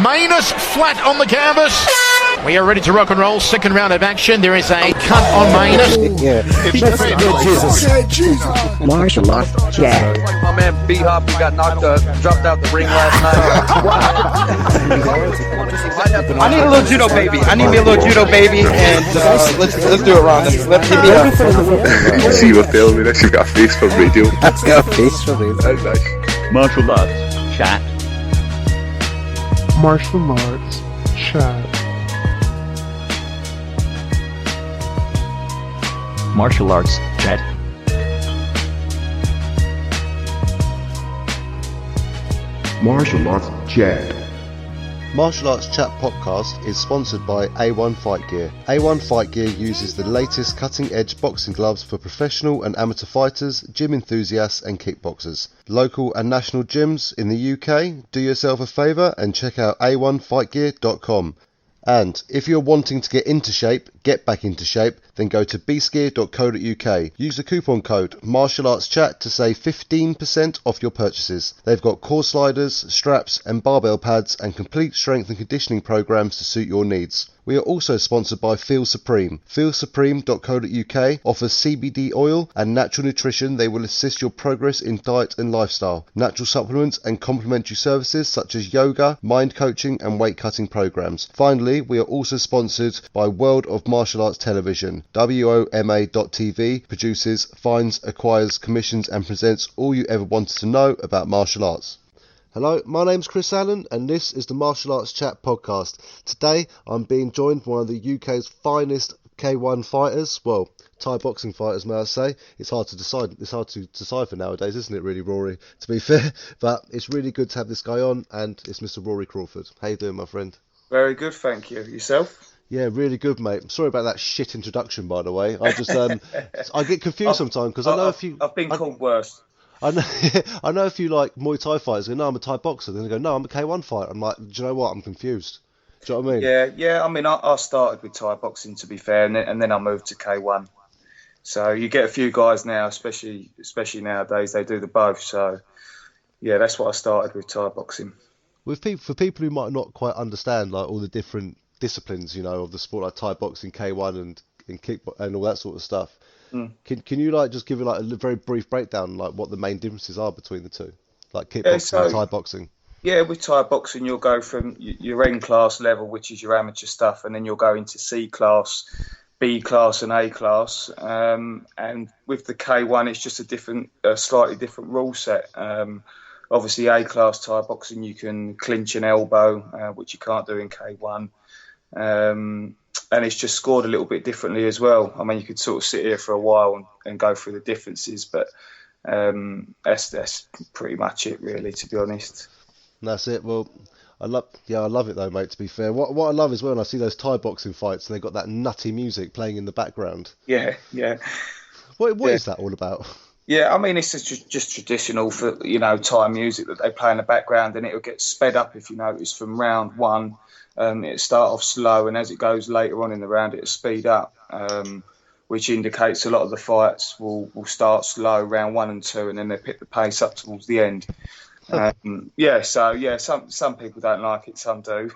Manus flat on the canvas. We are ready to rock and roll. Second round of action. There is a cut on Manus. Martial arts chat. My man B-Hop, he got dropped out the ring last night. I need a little judo baby. And let's do it, Ron. Let's hit me up. See you were filming this. You've got a face for radio. That's got a face for radio. That's nice. Martial arts chat. Martial arts chat. Martial arts chat. Martial arts chat. Martial Arts Chat podcast is sponsored by A1 Fight Gear. A1 Fight Gear uses the latest cutting-edge boxing gloves for professional and amateur fighters, gym enthusiasts and kickboxers. Local and national gyms in the UK, do yourself a favour and check out a1fightgear.com. And if you're wanting to get into shape, get back into shape, then go to beastgear.co.uk. Use the coupon code MartialArtsChat to save 15% off your purchases. They've got core sliders, straps and barbell pads and complete strength and conditioning programs to suit your needs. We are also sponsored by Feel Supreme. FeelSupreme.co.uk offers CBD oil and natural nutrition. They will assist your progress in diet and lifestyle. Natural supplements and complementary services such as yoga, mind coaching and weight cutting programs. Finally, we are also sponsored by World of Martial Arts Television. WOMA.tv produces, finds, acquires, commissions and presents all you ever wanted to know about martial arts. Hello, my name's Chris Allen and this is the Martial Arts Chat podcast. Today I'm being joined by one of the UK's finest K1 fighters, well, Thai boxing fighters may I say. It's hard to decipher nowadays, isn't it really, Rory, to be fair, but it's really good to have this guy on and it's Mr. Rory Crawford. How you doing, my friend? Very good, thank you. Yourself? Yeah, really good, mate. I'm sorry about that shit introduction, by the way. I just I get confused sometimes because I know if you I've been called worse. I know a few like Muay Thai fighters go, no, I'm a Thai boxer. Then they go, no, I'm a K1 fighter. I'm like, do you know what? I'm confused. Do you know what I mean? Yeah. I mean, I started with Thai boxing, to be fair, and then I moved to K1. So you get a few guys now, especially nowadays, they do the both. So yeah, that's what I started with, Thai boxing. For people who might not quite understand like all the different disciplines, of the sport, like Thai boxing, K1, and kick and all that sort of stuff. Can you like just give it like a very brief breakdown, like what the main differences are between the two, like kickboxing and Thai boxing? Yeah, with Thai boxing, you'll go from your N class level, which is your amateur stuff, and then you'll go into C class, B class, and A class. And with the K1, it's just a slightly different rule set. Obviously, A class Thai boxing, you can clinch an elbow, which you can't do in K1. And it's just scored a little bit differently as well. I mean, you could sort of sit here for a while and go through the differences, but that's pretty much it, really, to be honest. And that's it. Well, I love it though, mate. To be fair, what I love is when I see those Thai boxing fights and they've got that nutty music playing in the background. Yeah. What is that all about? Yeah, I mean, it's just traditional for Thai music that they play in the background, and it'll get sped up if you notice from round one. It'll start off slow, and as it goes later on in the round, it'll speed up, which indicates a lot of the fights will start slow, round 1 and 2, and then they pick the pace up towards the end. Some people don't like it, some do.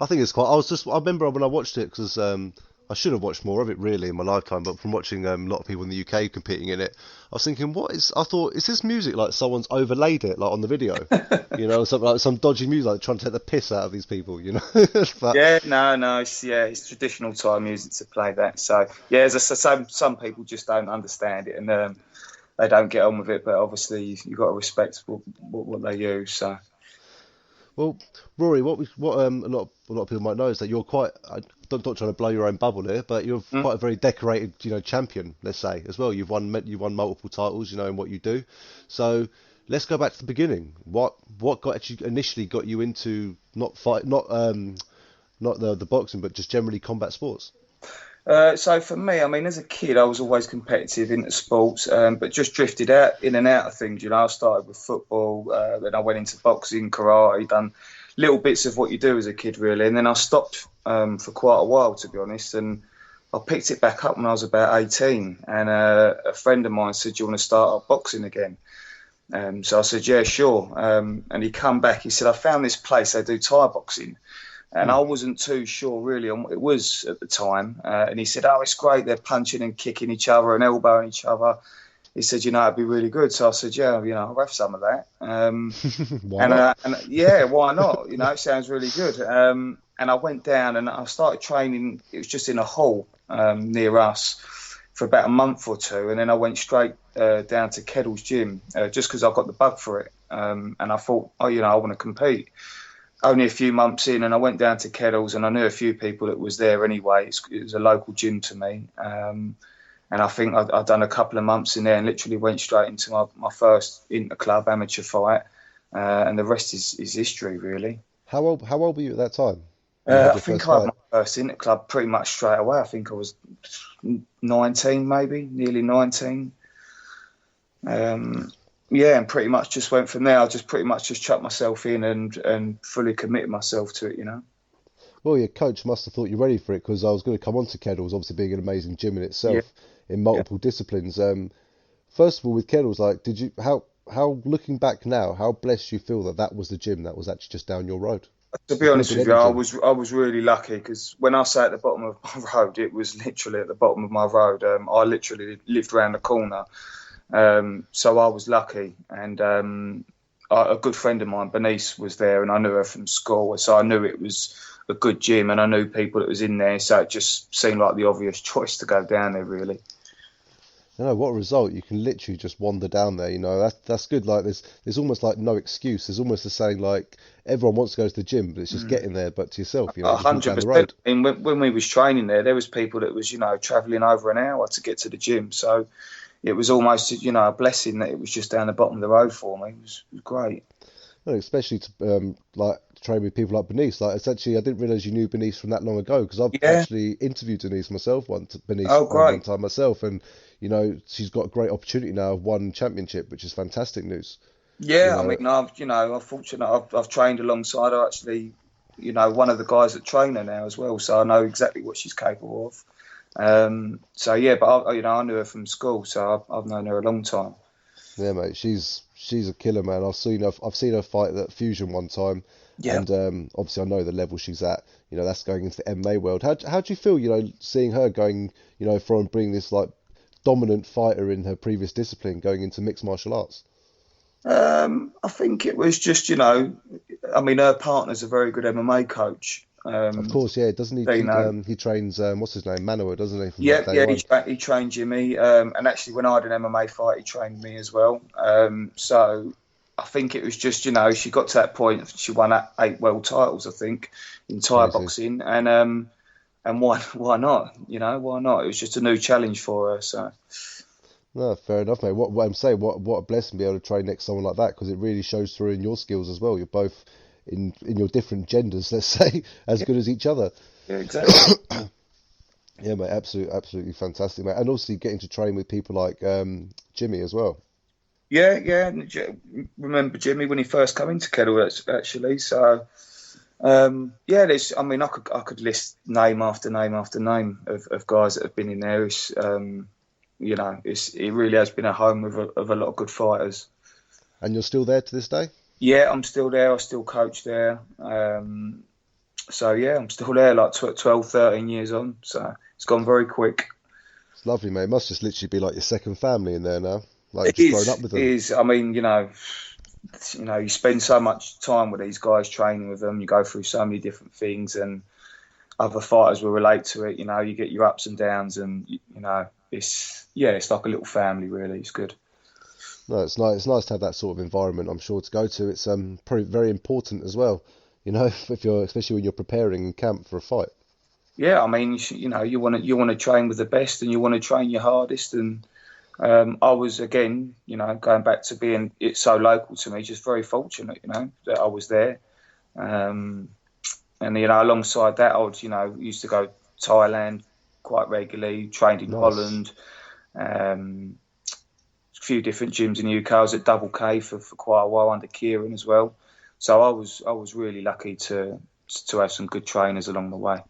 I think it's quite. I remember when I watched it because I should have watched more of it really in my lifetime, but from watching a lot of people in the UK competing in it, I was thinking, is this music like someone's overlaid it like on the video? Something like some dodgy music, like trying to take the piss out of these people, But, it's traditional Thai music to play that. So yeah, as I say, some people just don't understand it and they don't get on with it. But obviously, you've got to respect what they use. So. Well, Rory, what a lot of people might know is that you're quite. Not trying to blow your own bubble here, but you're quite a very decorated, champion. Let's say as well. You've won multiple titles, in what you do. So let's go back to the beginning. What initially got you into not the boxing, but just generally combat sports? So for me, I mean, as a kid, I was always competitive into sports, but just drifted in and out of things. I started with football, then I went into boxing, karate, done little bits of what you do as a kid, really. And then I stopped for quite a while, to be honest. And I picked it back up when I was about 18. And a friend of mine said, "Do you want to start up boxing again?" So I said, yeah, sure. And he come back. He said, I found this place. They do Thai boxing. And I wasn't too sure really on what it was at the time. And he said, oh, it's great. They're punching and kicking each other and elbowing each other. He said, it'd be really good. So I said, yeah, I'll have some of that. Why not? Yeah, why not? It sounds really good. And I went down and I started training. It was just in a hall near us for about a month or two. And then I went straight down to Keddles gym just because I got the bug for it. And I thought, I want to compete. Only a few months in, and I went down to Keddles, and I knew a few people that was there anyway. It was a local gym to me. And I think I'd done a couple of months in there and literally went straight into my first inter-club amateur fight. And the rest is history, really. How old were you at that time? I think I had my first inter-club pretty much straight away. I think I was 19, maybe, nearly 19. And pretty much just went from there. I just pretty much just chucked myself in and fully committed myself to it, Well, your coach must have thought you were ready for it, because I was going to come on to Keddles, obviously being an amazing gym in itself, in multiple disciplines. First of all, with Keddles, how looking back now, how blessed you feel that was the gym that was actually just down your road? To be honest with you, I was really lucky, because when I say at the bottom of my road, it was literally at the bottom of my road. I literally lived around the corner. So I was lucky, and a good friend of mine, Bernise, was there, and I knew her from school, so I knew it was a good gym, and I knew people that was in there, so it just seemed like the obvious choice to go down there, really. What a result. You can literally just wander down there, that's good. Like there's almost like no excuse. There's almost a saying like everyone wants to go to the gym, but it's just getting there, but to yourself, just walk down the road. And when we was training there was people that was, travelling over an hour to get to the gym, so it was almost, a blessing that it was just down the bottom of the road for me. It was great. Well, especially to train with people like Bernise. Essentially, I didn't realise you knew Bernise from that long ago, because I've actually interviewed Bernise one time myself, and she's got a great opportunity now of one championship, which is fantastic news. Yeah, I'm fortunate. I've trained alongside her, actually. One of the guys that train her now as well, so I know exactly what she's capable of. But I knew her from school, so I've known her a long time. Yeah, mate, she's a killer, man. I've seen her fight at Fusion one time, and obviously I know the level she's at. That's going into the MMA world. How do you feel, seeing her going, from being this like dominant fighter in her previous discipline, going into mixed martial arts? I think it was just, her partner's a very good MMA coach. Of course, yeah. Doesn't he? He trains. What's his name? Manuwa, doesn't he? He trained Jimmy. And actually, when I had an MMA fight, he trained me as well. So I think it was just, she got to that point. She won 8 world titles, I think, in Thai boxing, and why not? Why not? It was just a new challenge for her. So. No, fair enough, mate. What I'm saying, what a blessing to be able to train next to someone like that, because it really shows through in your skills as well. You're both in your different genders, let's say, as good as each other. Yeah, exactly. Yeah, mate, absolutely fantastic, mate. And also getting to train with people like Jimmy as well. Yeah. Remember Jimmy when he first came into Kettle, actually. So, I could list name after name after name of guys that have been in there. It really has been a home of a lot of good fighters. And you're still there to this day? Yeah, I'm still there. I still coach there. I'm still there, like 12, 13 years on. So it's gone very quick. It's lovely, mate. It must just literally be like your second family in there now. Like just grown up with them. It is. I mean, you spend so much time with these guys, training with them. You go through so many different things, and other fighters will relate to it. You get your ups and downs, and it's like a little family, really. It's good. No, it's nice. It's nice to have that sort of environment, I'm sure, to go to. It's probably very important as well, especially when you're preparing in camp for a fight. Yeah, I mean, you want to train with the best, and you want to train your hardest. And I was, again, going back to being it so local to me, just very fortunate, that I was there. And alongside that, I would, used to go to Thailand quite regularly, trained in Holland. A few different gyms in the UK. I was at Double K for quite a while under Kieran as well. So I was really lucky to have some good trainers along the way.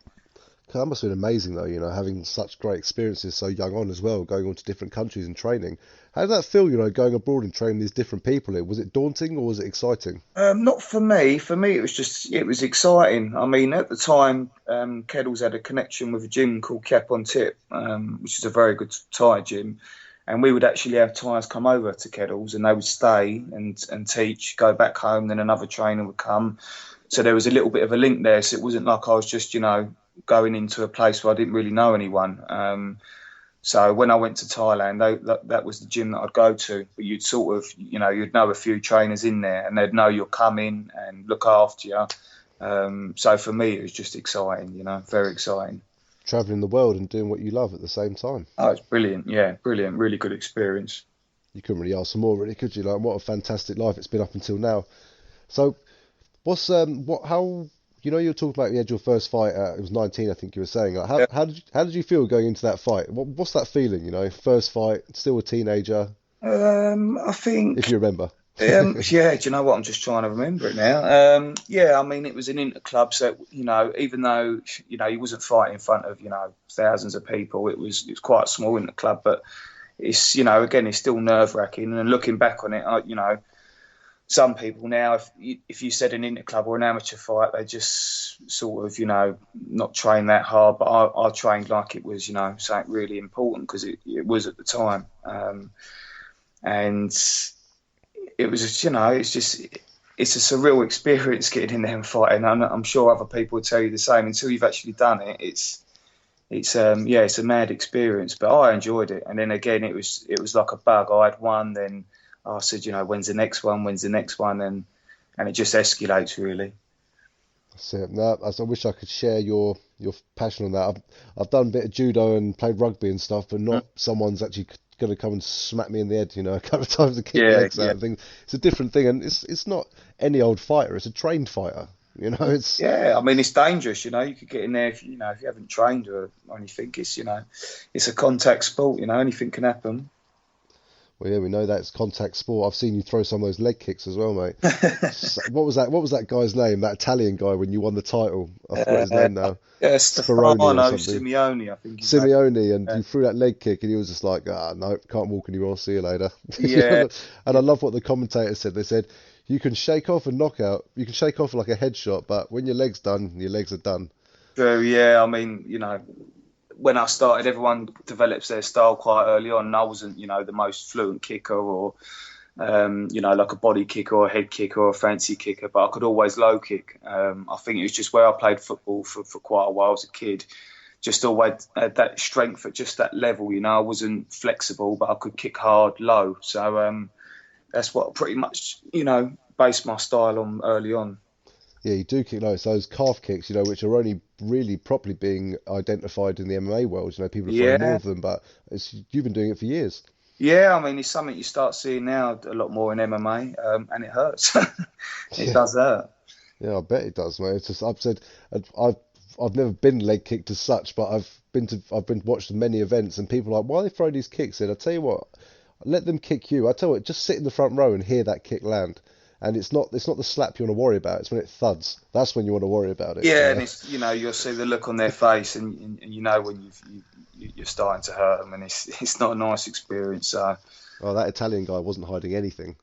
That must have been amazing, though, having such great experiences so young on as well, going on to different countries and training. How did that feel, going abroad and training these different people? Was it daunting or was it exciting? Not for me. For me, it was exciting. I mean, at the time, Keddles had a connection with a gym called Cap on Tip, which is a very good Thai gym. And we would actually have Thais come over to Keddles and they would stay and teach, go back home, then another trainer would come. So there was a little bit of a link there. So it wasn't like I was just, going into a place where I didn't really know anyone. So when I went to Thailand, that was the gym that I'd go to. But you'd sort of, you'd know a few trainers in there and they'd know you'll come in and look after you. So for me, it was just exciting, very exciting. Traveling the world and doing what you love at the same time. Oh, it's brilliant. Yeah, brilliant. Really good experience. You couldn't really ask for more, really, could you? Like, what a fantastic life it's been up until now. So, what's you were talking about you had your first fight. It was 19, I think you were saying. Like, how did you feel going into that fight? What's that feeling? First fight, still a teenager. I think if you remember. Yeah, do you know what? I'm just trying to remember it now. Yeah, I mean, it was an inter club, so even though he wasn't fighting in front of thousands of people, it was quite a small inter club, but it's again, it's still nerve wracking. And looking back on it, some people now, if you said an inter club or an amateur fight, they just sort of not train that hard, but I trained like it was something really important because it was at the time, and it was just, it's a surreal experience getting in there and fighting. And I'm sure other people would tell you the same. Until you've actually done it, it's a mad experience. But I enjoyed it. And then again, it was like a bug. I had one, then I said, when's the next one? When's the next one? And it just escalates really. That's it. No, I wish I could share your passion on that. I've done a bit of judo and played rugby and stuff, but not someone's actually going to come and smack me in the head, a couple of times to kick legs out and things. It's a different thing, and it's not any old fighter. It's a trained fighter. It's I mean, it's dangerous. You could get in there if you haven't trained or anything. It's a contact sport. Anything can happen. Well, yeah, we know that's contact sport. I've seen you throw some of those leg kicks as well, mate. What was that guy's name? That Italian guy when you won the title? I forgot his name now. Yeah, Simeone, I think. Simeone, and you threw that leg kick, and he was just like, no, can't walk anymore. See you later. Yeah. And I love what the commentators said. They said, you can shake off a knockout, you can shake off like a headshot, but when your leg's done, your legs are done. True, yeah. I mean, when I started, everyone develops their style quite early on. And I wasn't, the most fluent kicker or, like a body kicker or a head kicker or a fancy kicker, but I could always low kick. I think it was just where I played football for quite a while as a kid. Just always had that strength at just that level, I wasn't flexible, but I could kick hard, low. So that's what I pretty much, based my style on early on. Yeah, you do kick low. So those calf kicks, which are only really properly being identified in the MMA world. People are throwing more of them, but you've been doing it for years. Yeah, I mean, it's something you start seeing now a lot more in MMA, and it hurts. It does hurt. Yeah, I bet it does, mate. It's just, I've never been leg kicked as such, but I've been watched many events, and people are like, why are they throwing these kicks in? I tell you what, let them kick you. I tell you what, just sit in the front row and hear that kick land. And it's not the slap you want to worry about. It's when it thuds. That's when you want to worry about it. Yeah, and it's you'll see the look on their face, and when you're starting to hurt them, and it's not a nice experience. So. Oh, that Italian guy wasn't hiding anything.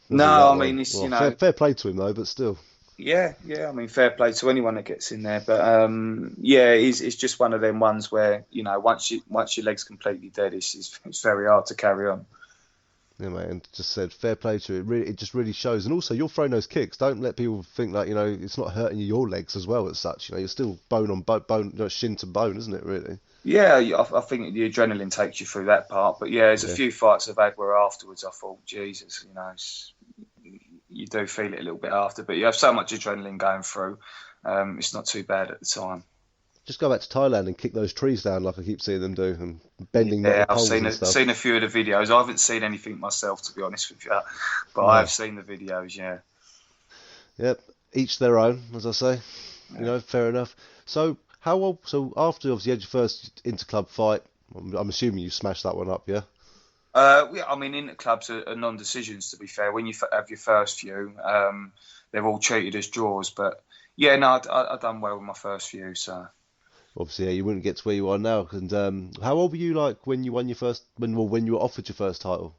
No, I mean it's fair play to him though, but still. Yeah. I mean, fair play to anyone that gets in there, but it's just one of them ones where once your leg's completely dead, it's very hard to carry on. Yeah, mate, and just said fair play to it. It just really shows, and also you're throwing those kicks. Don't let people think that it's not hurting your legs as well as such. You're still bone on bone, shin to bone, isn't it? Really. Yeah, I think the adrenaline takes you through that part, but there's a few fights I've had where afterwards I thought, Jesus, you do feel it a little bit after, but you have so much adrenaline going through. It's not too bad at the time. Just go back to Thailand and kick those trees down like I keep seeing them do, and bending metal poles and stuff. I've seen a few of the videos. I haven't seen anything myself, to be honest with you, but I have seen the videos. Yeah. Yep. Each their own, as I say. Fair enough. So So after obviously you had your first inter-club fight, I'm assuming you smashed that one up, yeah. I mean, inter-clubs are non-decisions. To be fair, when you have your first few, they're all treated as draws. But yeah, no, I done well with my first few, so. obviously, you wouldn't get to where you are now. And how old were you like when you won your first, when you were offered your first title?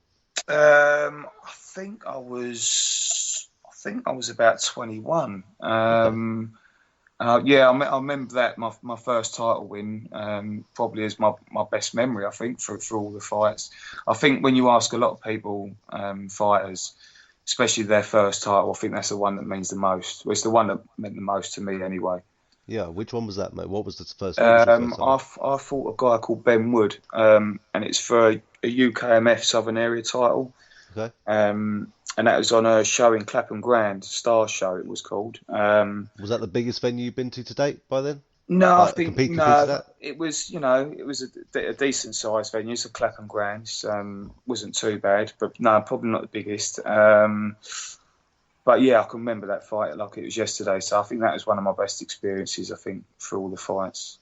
I think I was about 21. Yeah, I remember that my first title win probably is my best memory. I think for all the fights. I think when you ask a lot of people, fighters, especially their first title, I think that's the one that means the most. Well, it's the one that meant the most to me anyway. Yeah, which one was that, mate? What was the first? What was your first title? I fought a guy called Ben Wood, and it's for a UKMF Southern Area title. Okay. And that was on a show in Clapham Grand, Star Show it was called. Was that the biggest venue you've been to date by then? No, Like, I think compete to no. that? It was it was a decent sized venue. It's a Clapham Grand, wasn't too bad, but no, probably not the biggest. But yeah, I can remember that fight like it was yesterday. So I think that was one of my best experiences. I think for all the fights.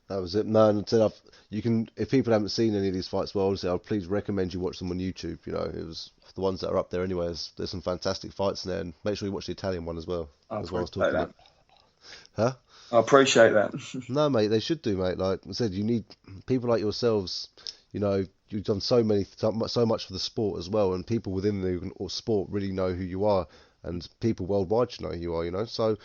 That was it. No, and you can, if people haven't seen any of these fights, well, obviously, I'd please recommend you watch them on YouTube. You know, it was the ones that are up there anyway. There's some fantastic fights in there, and make sure you watch the Italian one as well. I as well as appreciate talking that. Huh? I appreciate that. No, mate, they should do, mate. Like I said, you need people like yourselves. You know, you've done so much for the sport as well, and people within the sport really know who you are, and people worldwide should know who you are. You know, so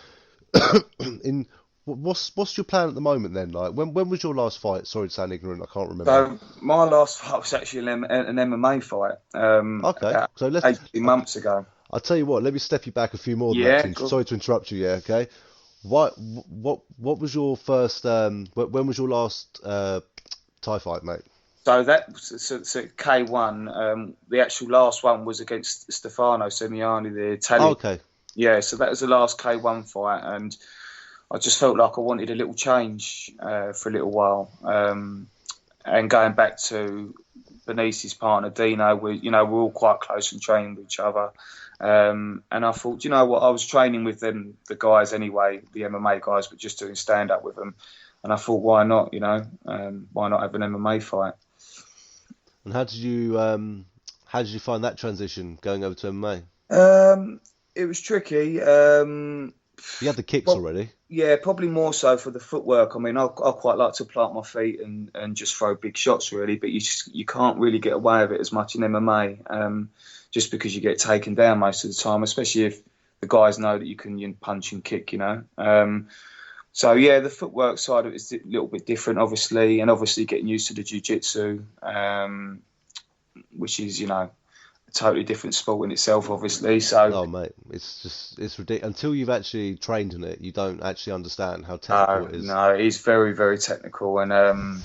what's your plan at the moment then? Like, when was your last fight? Sorry to sound ignorant, I can't remember. So my last fight was actually an MMA fight. Okay, so let's 18 months ago. I'll tell you what. Let me step you back a few more. Yeah, than that. Sorry to interrupt you. Yeah, okay. What was your first? When was your last Thai fight, mate? So so K1. The actual last one was against Stefano Semiani, the Italian. Oh, okay. Yeah, so that was the last K1 fight, and I just felt like I wanted a little change for a little while. And going back to Bernice's partner Dino, we're all quite close and training with each other. And I thought, you know what, I was training with them, the guys anyway, the MMA guys, but just doing stand up with them. And I thought, why not? Why not have an MMA fight? And how did you find that transition going over to MMA? It was tricky. You had the kicks already. Yeah, probably more so for the footwork. I mean, I quite like to plant my feet and just throw big shots, really. But you can't really get away with it as much in MMA, just because you get taken down most of the time, especially if the guys know that you can punch and kick, So yeah, the footwork side of it is a little bit different, obviously, and obviously getting used to the jiu-jitsu, which is a totally different sport in itself, obviously. So, oh mate, it's ridiculous. Until you've actually trained in it, you don't actually understand how technical it is. No, it is very, very technical, and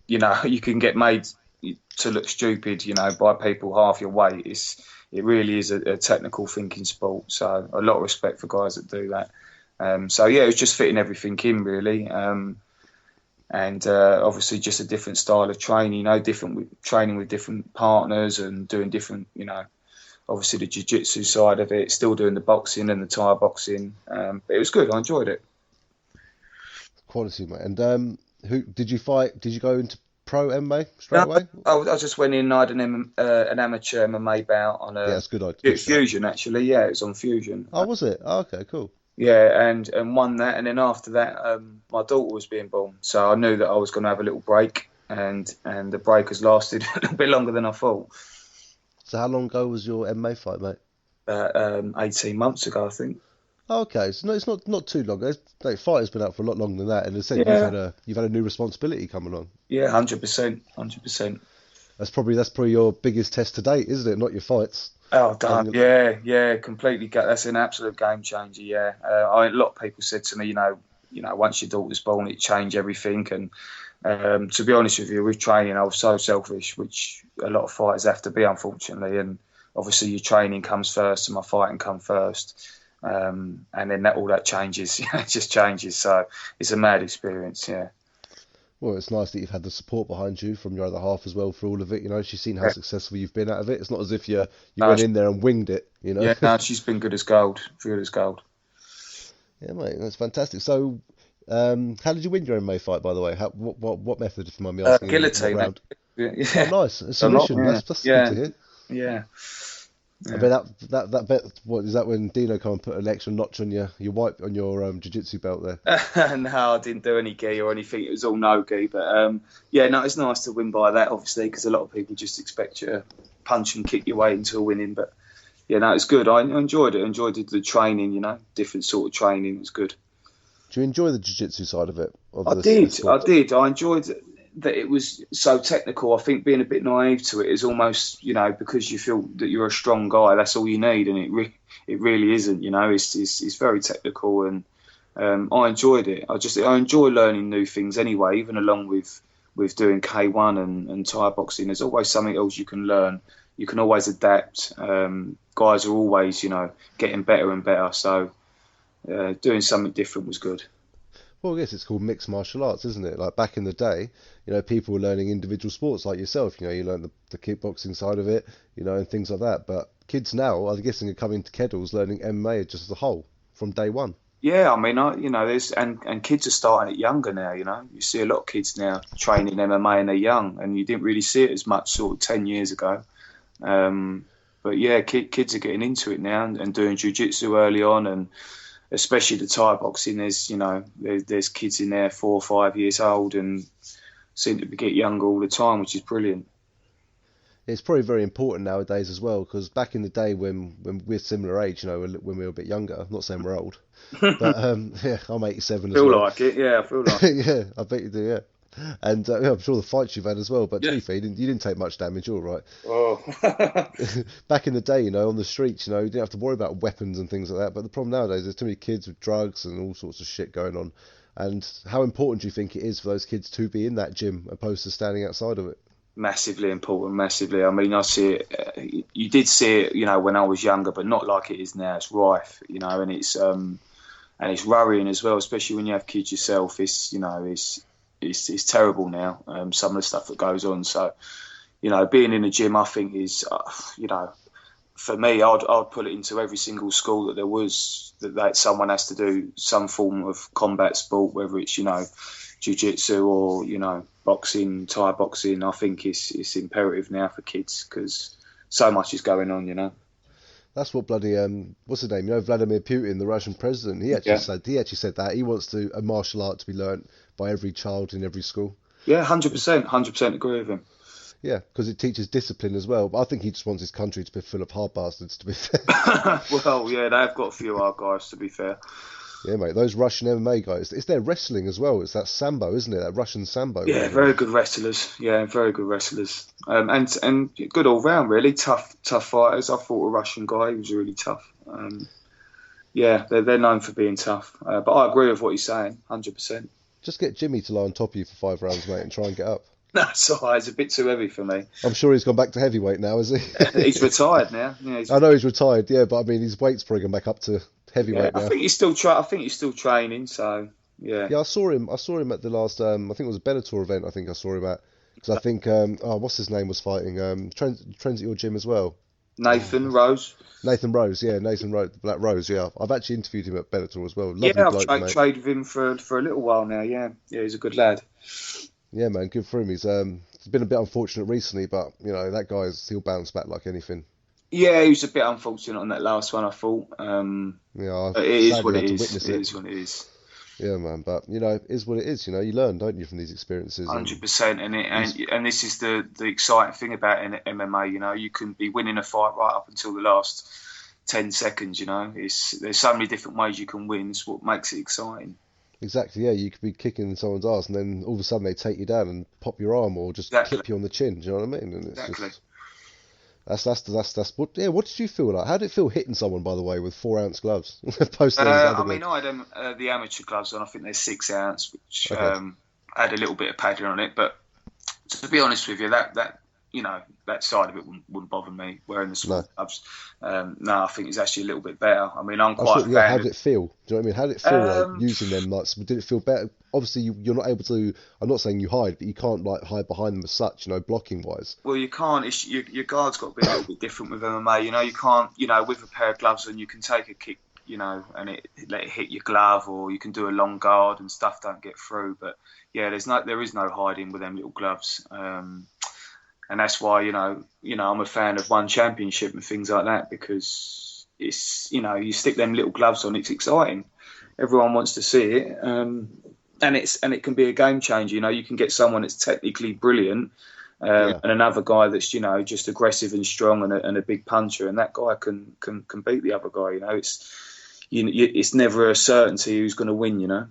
you can get made to look stupid, by people half your weight. It really is a technical thinking sport. So a lot of respect for guys that do that. So yeah, it was just fitting everything in really, and obviously just a different style of training. Training with different partners and doing different, obviously the jiu-jitsu side of it. Still doing the boxing and the Thai boxing. But it was good. I enjoyed it. Quality, mate. And who did you fight? Did you go into pro MMA straight away? I just went in. I had an amateur MMA bout on that's good idea. Fusion actually. Yeah, it was on Fusion. Oh, was it? Oh, okay, cool. Yeah, and won that, and then after that, my daughter was being born, so I knew that I was going to have a little break, and the break has lasted a little bit longer than I thought. So how long ago was your MMA fight, mate? 18 months ago, I think. Okay, so no, it's not too long. The fight has been out for a lot longer than that, and as I said, you've had a new responsibility coming on. Yeah, 100%. That's probably your biggest test to date, isn't it? Not your fights. Oh, damn. Yeah, completely. That's an absolute game changer. Yeah, a lot of people said to me, once your daughter's born, it changed everything. And to be honest with you, with training, I was so selfish, which a lot of fighters have to be, unfortunately. And obviously, your training comes first, and my fighting come first. And then all that changes. It just changes. So it's a mad experience. Yeah. Well, it's nice that you've had the support behind you from your other half as well for all of it. She's seen how successful you've been out of it. It's not as if you went in there and winged it. Yeah, no, she's been good as gold. Good as gold. Yeah, mate, that's fantastic. So, how did you win your MMA fight, by the way? What method, if you mind me asking? Guillotine. Yeah. Oh, nice. A submission. That's good to hear. Yeah. I bet that bet. What is that when Dino come and put an extra notch on your wipe on your jiu-jitsu belt there? No, I didn't do any gi or anything. It was all no gi. But yeah, no, it's nice to win by that, obviously, because a lot of people just expect you to punch and kick your way into a winning. But yeah, no, it's good. I enjoyed it. I enjoyed the training. Different sort of training. It was good. Do you enjoy the jiu-jitsu side of it? I did. I enjoyed that it was so technical. I think being a bit naive to it is almost, because you feel that you're a strong guy, that's all you need, and it really isn't. It's very technical, and I enjoyed it. I enjoy learning new things anyway, even along with doing K1 and Thai boxing. There's always something else you can learn. You can always adapt. Guys are always, getting better and better. So doing something different was good. Well, I guess it's called mixed martial arts, isn't it? Like back in the day, people were learning individual sports like yourself. You learn the kickboxing side of it, and things like that. But kids now, I'm guessing, are coming to keddles learning MMA just as a whole from day one. Yeah, I mean, there's and kids are starting it younger now. You see a lot of kids now training MMA and they're young, and you didn't really see it as much sort of 10 years ago. But yeah, kids are getting into it now and doing jiu-jitsu early on, and especially the Thai boxing. There's kids in there 4 or 5 years old and seem to get younger all the time, which is brilliant. It's probably very important nowadays as well, because back in the day when we're similar age, when we were a bit younger, I'm not saying we're old, but yeah, I'm 87 as well. Feel like it, yeah, I feel like it. Yeah, I bet you do, yeah. And I'm sure the fights you've had as well, but to be fair, you didn't take much damage, all right. Oh. Back in the day, on the streets, you didn't have to worry about weapons and things like that. But the problem nowadays, there's too many kids with drugs and all sorts of shit going on. And how important do you think it is for those kids to be in that gym opposed to standing outside of it? Massively important, massively. I mean, I see it. You did see it, when I was younger, but not like it is now. It's rife, and it's worrying as well, especially when you have kids yourself. It's terrible now, some of the stuff that goes on. So, being in a gym, I think is, for me, I'd put it into every single school that there was, that someone has to do some form of combat sport, whether it's, jiu-jitsu or, boxing, Thai boxing. I think it's imperative now for kids because so much is going on, That's what bloody what's his name? Vladimir Putin, the Russian president. He actually said that he wants a martial art to be learnt by every child in every school. Yeah, 100% agree with him. Yeah, because it teaches discipline as well. But I think he just wants his country to be full of hard bastards. To be fair. Well, yeah, they've got a few hard guys. To be fair. Yeah, mate, those Russian MMA guys. It's their wrestling as well. It's that sambo, isn't it? That Russian sambo. Yeah, really. Very good wrestlers. Yeah, very good wrestlers. And good all round, really. Tough fighters. I fought a Russian guy. He was really tough. Yeah, they're known for being tough. But I agree with what he's saying, 100%. Just get Jimmy to lie on top of you for 5 rounds, mate, and try and get up. No, it's all right. It's a bit too heavy for me. I'm sure he's gone back to heavyweight now, is he? He's retired now. Yeah, I know he's retired, yeah, but I mean his weight's probably gone back up to heavyweight now. I think he's still training. So yeah. Yeah, I saw him at the last. I think it was a Bellator event. I think I saw him at because I think what's his name was fighting. Trains at your gym as well. Nathan Rose. Nathan Rose, yeah, Black Rose, yeah. I've actually interviewed him at Bellator as well. Lovely yeah, bloke, I've traded with him for a little while now. Yeah, he's a good lad. Yeah, man, good for him. It's been a bit unfortunate recently, but that he'll bounce back like anything. Yeah, he was a bit unfortunate on that last one, I thought. Yeah, it is what it is. It is what it is. Yeah, man, but it is what it is. You learn, don't you, from these experiences? 100%, and this is the exciting thing about MMA. You can be winning a fight right up until the last 10 seconds. There's so many different ways you can win. It's what makes it exciting. Exactly, yeah. You could be kicking someone's ass, and then all of a sudden they take you down and pop your arm, or just clip you on the chin. Do you know what I mean? And it's exactly. That's what. Yeah. What did you feel like? How did it feel hitting someone, by the way, with 4-ounce gloves? I mean, I had the amateur gloves on. I think they're 6 ounce, which had a little bit of padding on it. But to be honest with you, that side of it wouldn't bother me wearing the small gloves. No, I think it's actually a little bit better. I mean, I'm quite. How did it feel? Do you know what I mean? How did it feel like using them? Like, did it feel better? Obviously, you're not able to. I'm not saying you hide, but you can't hide behind them as such. Blocking wise. Well, you can't. Your guard's got to be a little bit different with MMA. You can't. With a pair of gloves on, you can take a kick. And let it hit your glove, or you can do a long guard and stuff don't get through. But yeah, there is no hiding with them little gloves. and that's why I'm a fan of one championship and things like that, because it's you stick them little gloves on, it's exciting. Everyone wants to see it, and it can be a game changer. You can get someone that's technically brilliant, and another guy that's just aggressive and strong and a big puncher, and that guy can beat the other guy. It's never a certainty who's going to win.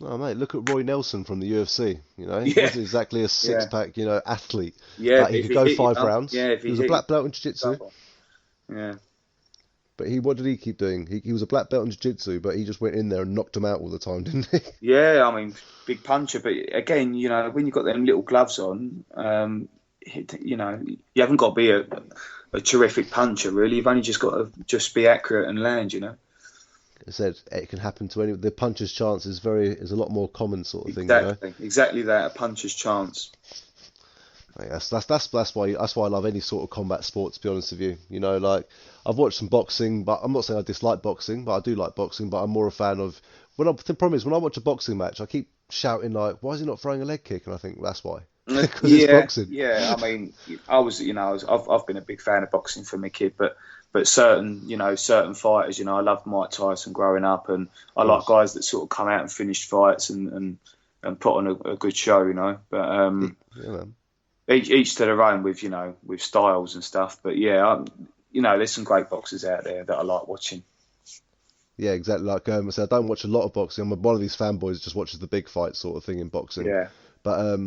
Oh mate, look at Roy Nelson from the UFC. He wasn't exactly a six-pack, athlete. Yeah, but he could go 5 rounds. Yeah, he was a black belt in jiu-jitsu. Yeah. But what did he keep doing? He was a black belt in jiu-jitsu, but he just went in there and knocked him out all the time, didn't he? Yeah, I mean, big puncher. But again, when you've got them little gloves on, you haven't got to be a terrific puncher, really. You've only just got to just be accurate and land, I said it can happen to any. The puncher's chance is a lot more common sort of thing. Exactly that, a puncher's chance. Yes, that's why I love any sort of combat sport. To be honest with you, like I've watched some boxing, but I'm not saying I dislike boxing, but I do like boxing. But I'm more a fan of the problem is when I watch a boxing match, I keep shouting like, "Why is he not throwing a leg kick?" And I think that's why. Because it's boxing. Yeah, I mean, I've been a big fan of boxing from a kid, but certain fighters, I loved Mike Tyson growing up, and I like guys that sort of come out and finish fights and put on a good show, But each to their own with styles and stuff. But there's some great boxers out there that I like watching. Yeah, exactly. Like I said, I don't watch a lot of boxing. I'm one of these fanboys that just watches the big fight sort of thing in boxing. Yeah. But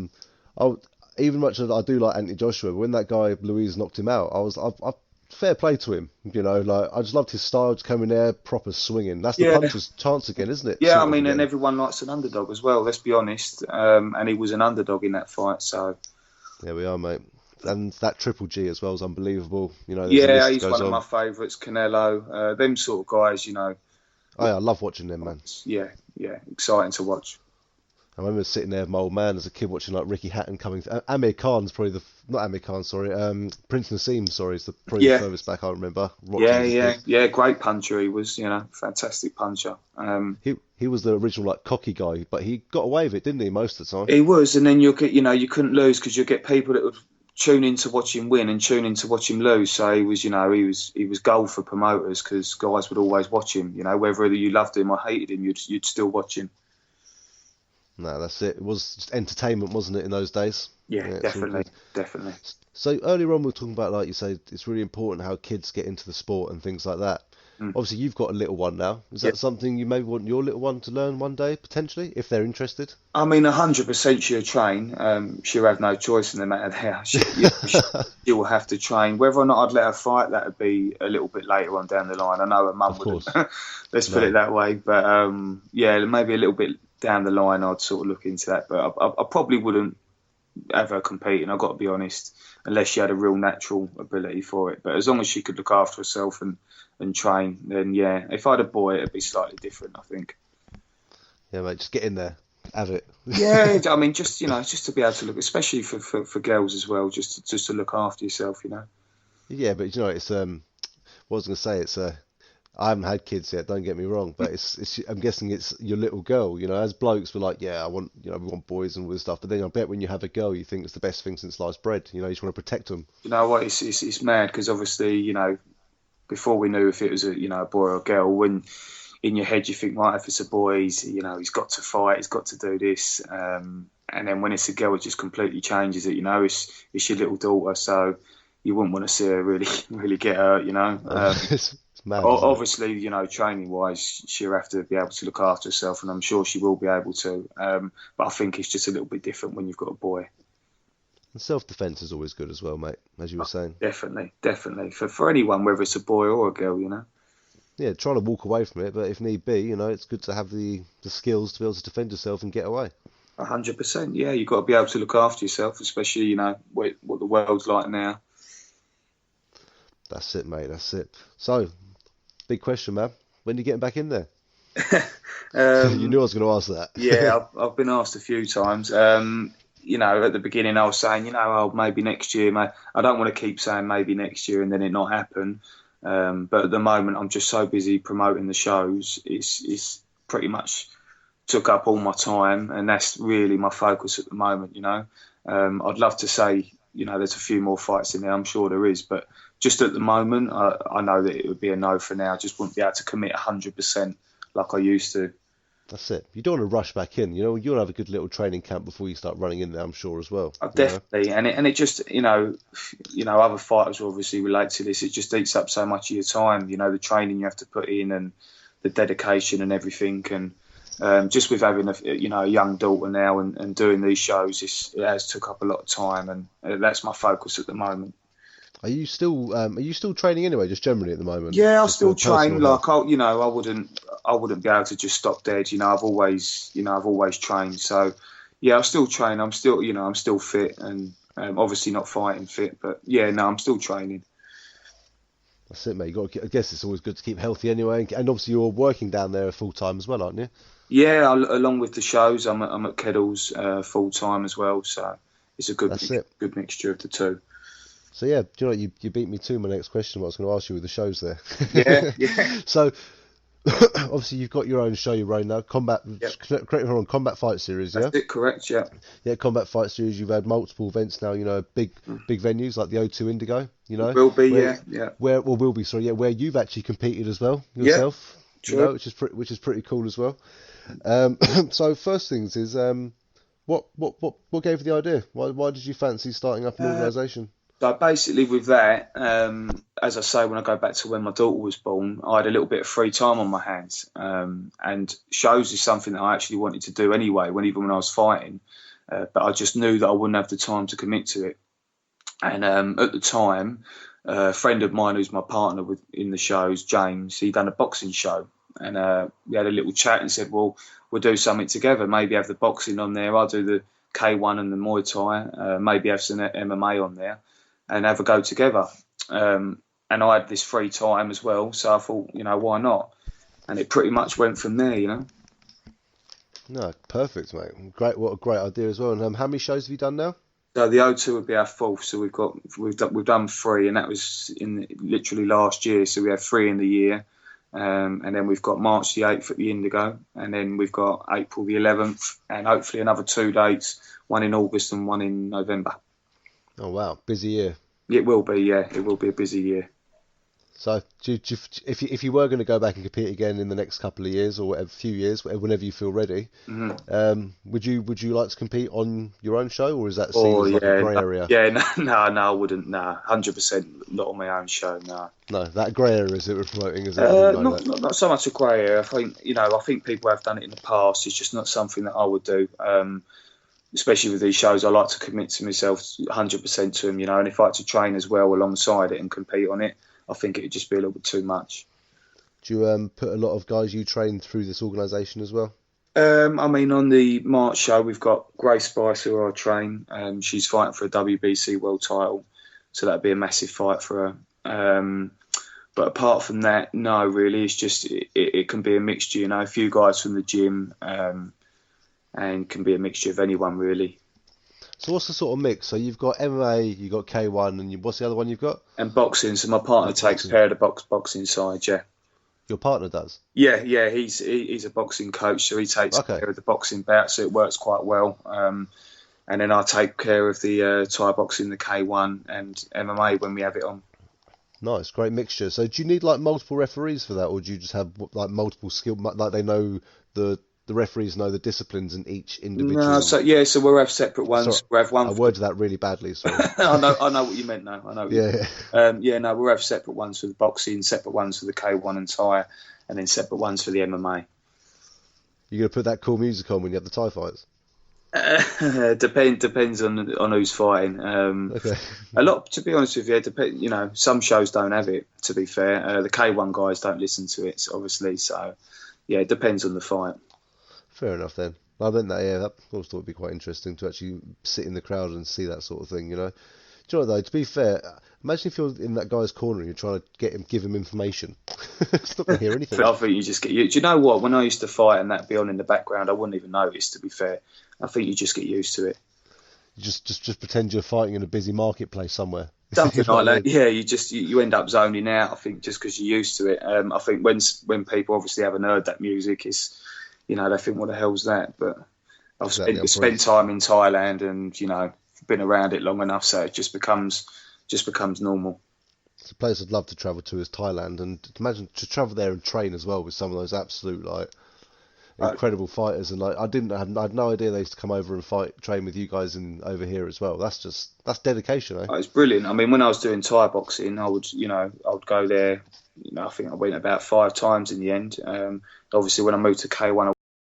even much as I do like Anthony Joshua, when that guy Louise knocked him out, I fair play to him. Like I just loved his style, just coming there, proper swinging. That's the puncher's chance again, isn't it? Yeah, I mean, and everyone likes an underdog as well. Let's be honest. And he was an underdog in that fight, so. There we are, mate. And that Triple G as well is unbelievable. He's one of my favourites. Canelo, them sort of guys, Oh yeah, I love watching them, man. Yeah, exciting to watch. I remember sitting there with my old man as a kid watching like Ricky Hatton coming. Amir Khan's probably not Amir Khan, sorry. Prince Nassim, sorry, is probably the furthest back I remember. Great puncher. He was, fantastic puncher. He was the original like cocky guy, but he got away with it, didn't he? Most of the time. He was, and then you couldn't lose because you get people that would tune in to watch him win and tune in to watch him lose. So he was gold for promoters because guys would always watch him. Whether you loved him or hated him, you'd still watch him. No, that's it. It was just entertainment, wasn't it, in those days? Yeah, definitely. So earlier on we were talking about, like you say, it's really important how kids get into the sport and things like that. Obviously, you've got a little one now. Is that something you maybe want your little one to learn one day, potentially, if they're interested? I mean, 100% she'll train. She'll have no choice in the matter there. She will have to train. Whether or not I'd let her fight, that would be a little bit later on down the line. I know her mum wouldn't. Let's put it that way. But, maybe a little bit down the line I'd sort of look into that. But I probably wouldn't have her competing, I've got to be honest, unless she had a real natural ability for it. But as long as she could look after herself and train, then if I had a boy, it'd be slightly different, I think. Yeah, mate, just get in there, have it. Yeah, I mean, just just to be able to look, especially for girls as well, just to look after yourself, Yeah, but it's what I was going to say, it's I haven't had kids yet, don't get me wrong, but it's I'm guessing it's your little girl, as blokes we're like, I want, we want boys and all this stuff, but then I bet when you have a girl, you think it's the best thing since sliced bread, you just want to protect them. You know what, it's mad, because obviously, before we knew if it was a boy or a girl, when in your head you think, right, if it's a boy, he's got to fight, he's got to do this, and then when it's a girl, it just completely changes it. It's your little daughter, so you wouldn't want to see her really get hurt. It's mad, obviously, training wise, she'll have to be able to look after herself, and I'm sure she will be able to. But I think it's just a little bit different when you've got a boy. And self-defense is always good as well, mate, as you were saying. Definitely. For anyone, whether it's a boy or a girl, Yeah, trying to walk away from it, but if need be, it's good to have the skills to be able to defend yourself and get away. 100%, yeah. You've got to be able to look after yourself, especially, what the world's like now. That's it, mate, that's it. So, big question, man. When are you getting back in there? You knew I was going to ask that. Yeah, I've been asked a few times. At the beginning I was saying, maybe next year, mate. I don't want to keep saying maybe next year and then it not happen. But at the moment, I'm just so busy promoting the shows. It's pretty much took up all my time, and that's really my focus at the moment. I'd love to say there's a few more fights in there. I'm sure there is, but just at the moment, I know that it would be a no for now. I just wouldn't be able to commit 100% like I used to. That's it. You don't want to rush back in. You'll have a good little training camp before you start running in there, I'm sure, as well. Definitely. And it just, other fighters will obviously relate to this. It just eats up so much of your time, the training you have to put in and the dedication and everything. And just with having a young daughter now and doing these shows, it has took up a lot of time, and that's my focus at the moment. Are you still training anyway, just generally at the moment? Yeah, I still train. Like I wouldn't be able to just stop dead. I've always trained. So yeah, I still train. I'm still fit, and obviously not fighting fit, but yeah, no, I'm still training. That's it, mate. I guess it's always good to keep healthy anyway, and obviously you're working down there full time as well, aren't you? Yeah, along with the shows, I'm at Keddles full time as well. So it's a good mixture of the two. So yeah, you beat me to my next question. What I was going to ask you with the shows there. Yeah. So obviously you've got your own show you're running now. Combat. Yep. Correct me if I'm wrong. Combat Fight Series. Yeah. That's it. Correct. Yeah. Yeah. Combat Fight Series. You've had multiple events now. Big venues like the O2 Indigo. Will be. Will be. Sorry. Yeah. Where you've actually competed as well yourself. Yeah. True. Which is pretty cool as well. So first things is what gave you the idea? Why did you fancy starting up an organisation? So basically with that, as I say, when I go back to when my daughter was born, I had a little bit of free time on my hands. And shows is something that I actually wanted to do anyway, even when I was fighting. But I just knew that I wouldn't have the time to commit to it. And at the time, a friend of mine who's my partner in the shows, James, he'd done a boxing show. And we had a little chat and said, well, we'll do something together. Maybe have the boxing on there. I'll do the K1 and the Muay Thai. Maybe have some MMA on there. And have a go together. And I had this free time as well, so I thought, why not? And it pretty much went from there, No, perfect, mate. Great, what a great idea as well. And how many shows have you done now? So the O2 would be our fourth. So we've done 3, and that was in literally last year. So we had 3 in the year, and then we've got March the 8th at the Indigo, and then we've got April the 11th, and hopefully another 2 dates, one in August and one in November. Oh wow, busy year. It will be, yeah. It will be a busy year. So, if you were going to go back and compete again in the next couple of years or whatever, few years, whenever you feel ready, would you like to compete on your own show, or is that seen as like a grey area? Yeah, no, I wouldn't. No, 100% not on my own show. No. No, that grey area is it we're promoting, is it? Not so much a grey area. I think people have done it in the past. It's just not something that I would do. Especially with these shows, I like to commit to myself 100% to them, and if I had to train as well alongside it and compete on it, I think it would just be a little bit too much. Do you put a lot of guys you train through this organisation as well? On the March show, we've got Grace Spicer, who I train. She's fighting for a WBC world title, so that'd be a massive fight for her. But apart from that, no, really, it's just it can be a mixture, a few guys from the gym. And can be a mixture of anyone, really. So what's the sort of mix? So you've got MMA, you've got K1, and what's the other one you've got? And boxing. So my partner takes care of the boxing side, yeah. Your partner does? Yeah, he's a boxing coach, so he takes care of the boxing bout, so it works quite well. And then I take care of the Thai boxing, the K1, and MMA when we have it on. Nice, great mixture. So do you need like multiple referees for that, or do you just have like multiple skill, like they know the referees know the disciplines in each individual? No, so we'll have separate ones. Sorry, we'll have one. I worded that really badly. Sorry. I know what you meant. No, I know. We'll have separate ones for the boxing, separate ones for the K1 and Thai, and then separate ones for the MMA. You gonna put that cool music on when you have the Thai fights? Depends on who's fighting. Okay. A lot, to be honest with you, some shows don't have it. To be fair, the K1 guys don't listen to it, obviously. So, yeah, it depends on the fight. Fair enough then. I meant that, yeah, that I always thought it'd be quite interesting to actually sit in the crowd and see that sort of thing, Do you know what though, to be fair, imagine if you're in that guy's corner and you're trying to give him information. It's not going to hear anything. I think you just get do you know what? When I used to fight and that'd be on in the background, I wouldn't even notice, to be fair. I think you just get used to it. You just pretend you're fighting in a busy marketplace somewhere. Something like that. Yeah, you end up zoning out, I think, just because you're used to it. I think when people obviously haven't heard that music, it's they think, what the hell's that? But I've spent time in Thailand, and been around it long enough, so it just becomes normal. It's a place I'd love to travel to is Thailand, and imagine to travel there and train as well with some of those absolute incredible fighters. And I had no idea they used to come over and train with you guys over here as well. That's dedication, eh? Oh, it's brilliant. I mean, when I was doing Thai boxing, I would go there. I think I went about 5 times in the end. Obviously, when I moved to K1,